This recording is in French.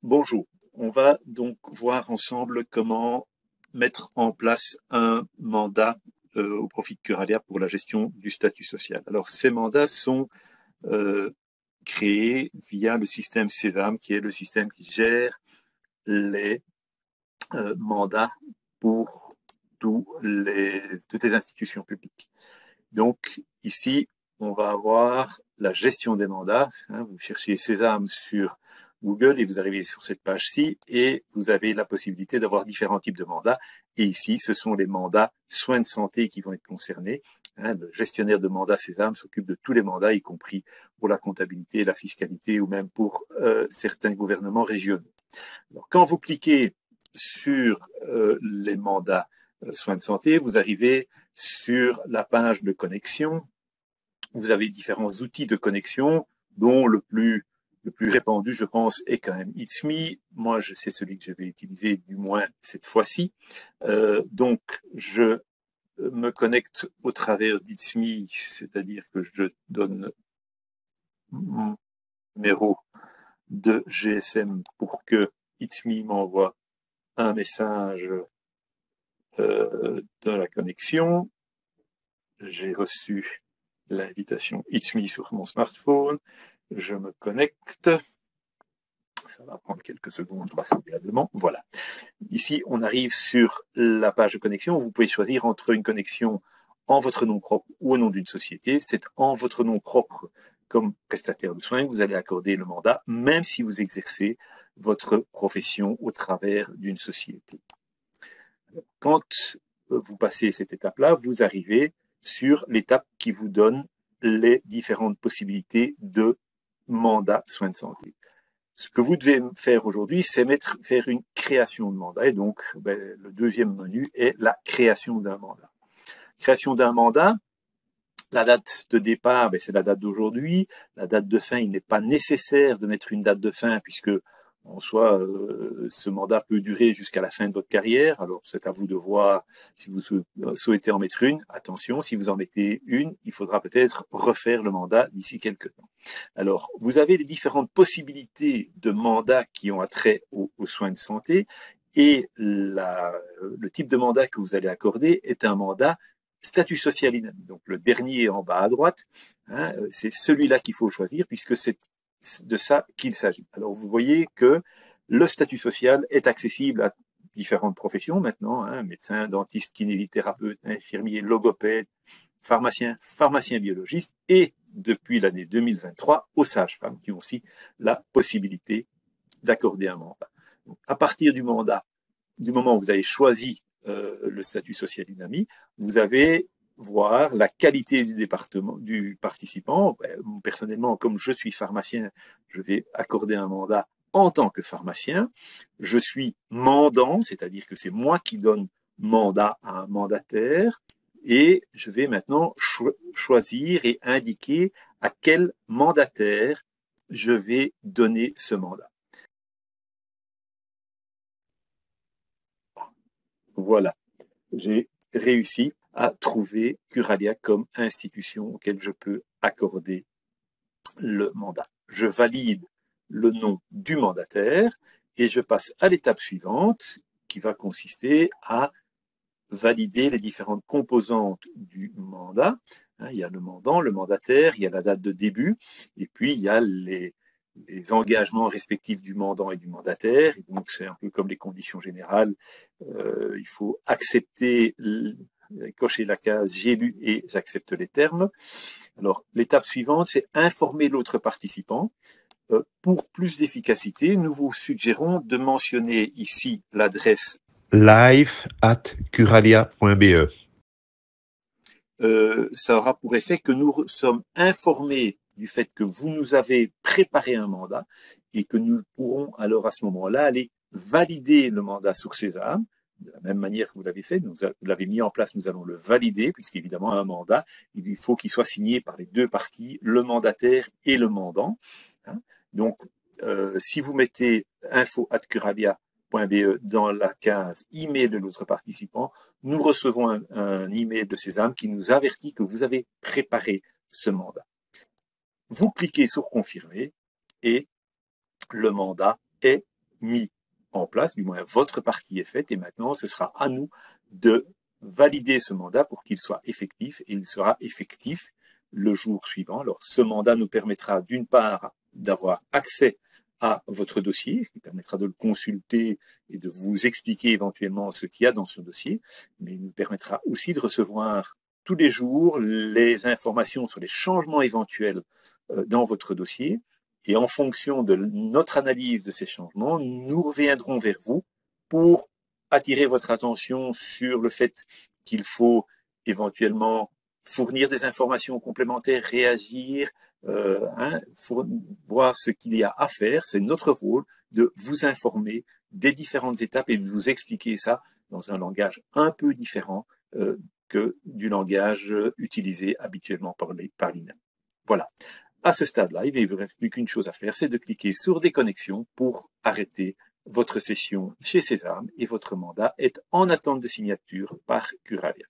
Bonjour, on va donc voir ensemble comment mettre en place un mandat au profit de Curalia pour la gestion du statut social. Alors ces mandats sont créés via le système Sésame, qui est le système qui gère les mandats pour toutes les institutions publiques. Donc ici, on va avoir la gestion des mandats. Vous cherchez Sésame sur Google et vous arrivez sur cette page-ci et vous avez la possibilité d'avoir différents types de mandats. Et ici, ce sont les mandats soins de santé qui vont être concernés. Le gestionnaire de mandats Sésame s'occupe de tous les mandats, y compris pour la comptabilité, la fiscalité ou même pour certains gouvernements régionaux. Alors, quand vous cliquez sur les mandats soins de santé, vous arrivez sur la page de connexion. Vous avez différents outils de connexion, dont le plus répandu, je pense, est quand même It's Me. Moi, c'est celui que je vais utiliser, du moins cette fois-ci. Donc, je me connecte au travers d'It's Me, c'est-à-dire que je donne mon numéro de GSM pour que It's Me m'envoie un message de la connexion. J'ai reçu l'invitation It's Me sur mon smartphone. Je me connecte. Ça va prendre quelques secondes, vraisemblablement. Voilà. Ici, on arrive sur la page de connexion. Vous pouvez choisir entre une connexion en votre nom propre ou au nom d'une société. C'est en votre nom propre comme prestataire de soins que vous allez accorder le mandat, même si vous exercez votre profession au travers d'une société. Quand vous passez cette étape-là, vous arrivez sur l'étape qui vous donne les différentes possibilités de mandat soins de santé. Ce que vous devez faire aujourd'hui, c'est faire une création de mandat. Et donc, le deuxième menu est la création d'un mandat. Création d'un mandat, la date de départ, c'est la date d'aujourd'hui. La date de fin, il n'est pas nécessaire de mettre une date de fin puisque en soi, ce mandat peut durer jusqu'à la fin de votre carrière. Alors, c'est à vous de voir si vous souhaitez en mettre une. Attention, si vous en mettez une, il faudra peut-être refaire le mandat d'ici quelques temps. Alors, vous avez les différentes possibilités de mandats qui ont attrait aux soins de santé et le type de mandat que vous allez accorder est un mandat statut social inami. Donc, le dernier en bas à droite, c'est celui-là qu'il faut choisir puisque c'est de ça qu'il s'agit. Alors, vous voyez que le statut social est accessible à différentes professions maintenant, médecin, dentiste, kinésithérapeute, infirmier, logopède, pharmacien biologiste et depuis l'année 2023 aux sages-femmes qui ont aussi la possibilité d'accorder un mandat. Donc, à partir du moment où vous avez choisi le statut social inami, vous avez voir la qualité du participant. Personnellement, comme je suis pharmacien, je vais accorder un mandat en tant que pharmacien. Je suis mandant, c'est-à-dire que c'est moi qui donne mandat à un mandataire et je vais maintenant choisir et indiquer à quel mandataire je vais donner ce mandat. Voilà, j'ai réussi à trouver Curalia comme institution auquel je peux accorder le mandat. Je valide le nom du mandataire et je passe à l'étape suivante qui va consister à valider les différentes composantes du mandat. Il y a le mandant, le mandataire, il y a la date de début et puis il y a les engagements respectifs du mandant et du mandataire. Et donc, c'est un peu comme les conditions générales. Il faut accepter, cocher la case « j'ai lu et j'accepte les termes ». Alors, l'étape suivante, c'est informer l'autre participant. Pour plus d'efficacité, nous vous suggérons de mentionner ici l'adresse live@curalia.be. Ça aura pour effet que nous sommes informés du fait que vous nous avez préparé un mandat et que nous pourrons alors à ce moment-là aller valider le mandat sur Sésame, de la même manière que vous l'avez fait, vous l'avez mis en place, nous allons le valider, puisqu'évidemment un mandat, il faut qu'il soit signé par les deux parties, le mandataire et le mandant. Donc, si vous mettez info@curalia.be dans la case email de l'autre participant, nous recevons un email de Sésame qui nous avertit que vous avez préparé ce mandat. Vous cliquez sur confirmer et le mandat est mis en place, du moins votre partie est faite, et maintenant ce sera à nous de valider ce mandat pour qu'il soit effectif, et il sera effectif le jour suivant. Alors ce mandat nous permettra d'une part d'avoir accès à votre dossier, ce qui permettra de le consulter et de vous expliquer éventuellement ce qu'il y a dans ce dossier, mais il nous permettra aussi de recevoir tous les jours les informations sur les changements éventuels dans votre dossier. Et en fonction de notre analyse de ces changements, nous reviendrons vers vous pour attirer votre attention sur le fait qu'il faut éventuellement fournir des informations complémentaires, réagir, voir ce qu'il y a à faire. C'est notre rôle de vous informer des différentes étapes et de vous expliquer ça dans un langage un peu différent que du langage utilisé habituellement par l'INA. Voilà. À ce stade-là, il ne vous reste plus qu'une chose à faire, c'est de cliquer sur Déconnexion pour arrêter votre session chez Césarme et votre mandat est en attente de signature par Curalia.